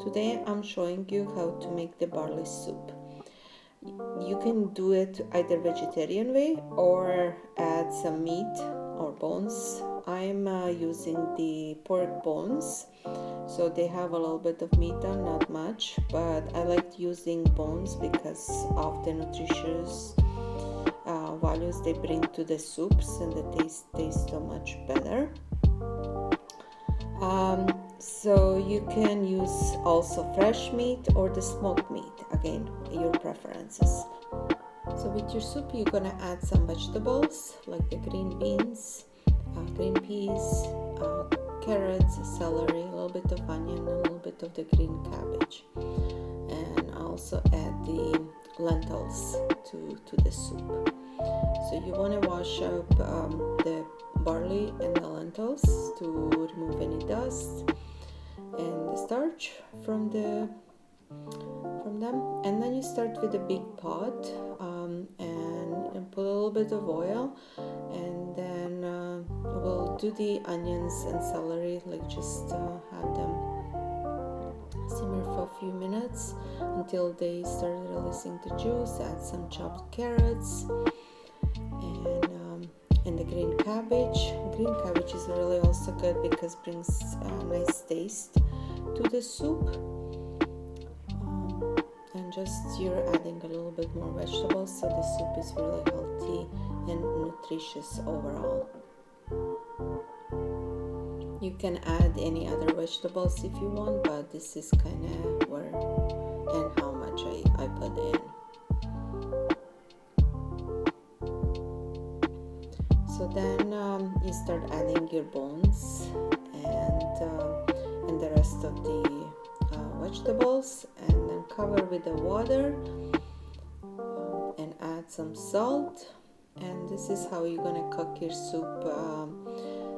Today I'm showing you how to make the barley soup. You can do it either vegetarian way or add some meat or bones. I'm using the pork bones, so they have a little bit of meat on, not much, but I like using bones because of the nutritious values they bring to the soups, and the taste tastes so much better. So you can use also fresh meat or the smoked meat, again your preferences. So with your soup you're gonna add some vegetables like the green beans, green peas, carrots, celery, a little bit of onion, and a little bit of the green cabbage, and also add the lentils to the soup. So you want to wash up the barley and the lentils to remove any dust and the starch from them, and then you start with a big pot, and put a little bit of oil, and then we'll do the onions and celery, like just have them simmer for a few minutes until they start releasing the juice. Add some chopped carrots and the green cabbage. Green cabbage is really also good because brings a nice taste to the soup. And just you're adding a little bit more vegetables, so the soup is really healthy and nutritious overall. You can add any other vegetables if you want, but this is kind of where and how much I put in. So then you start adding your bones and the rest of the vegetables, and then cover with the water and add some salt. And this is how you're gonna cook your soup.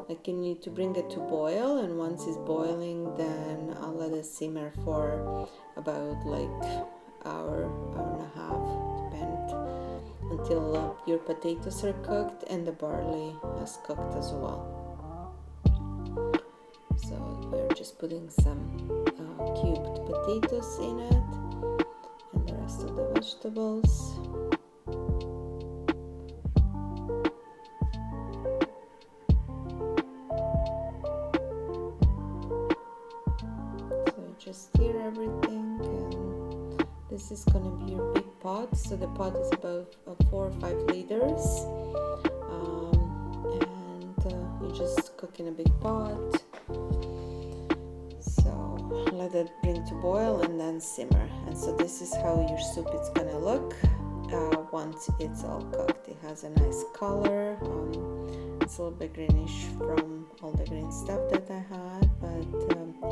Like you need to bring it to boil, and once it's boiling, then I'll let it simmer for about like hour and a half, depend, until your potatoes are cooked and the barley has cooked as well. So we're just putting some cubed potatoes in it and the rest of the vegetables. So just stir everything, and this is gonna be your big pot. So the pot is about 4 or 5 liters, and you just cook in a big pot. So let it bring to boil and then simmer. And so this is how your soup is gonna look once it's all cooked. It has a nice color. It's a little bit greenish from all the green stuff that I had, but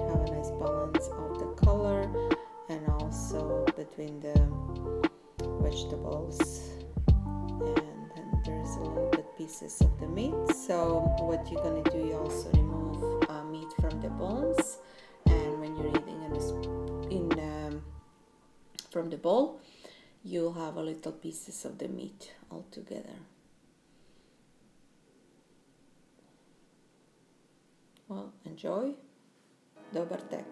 have a nice balance of the color and also between the vegetables, and then there's a little bit pieces of the meat. So what you're gonna do, you also remove meat from the bones, and when you're eating from the bowl, you'll have a little pieces of the meat all together. Well, enjoy. Dobar tek.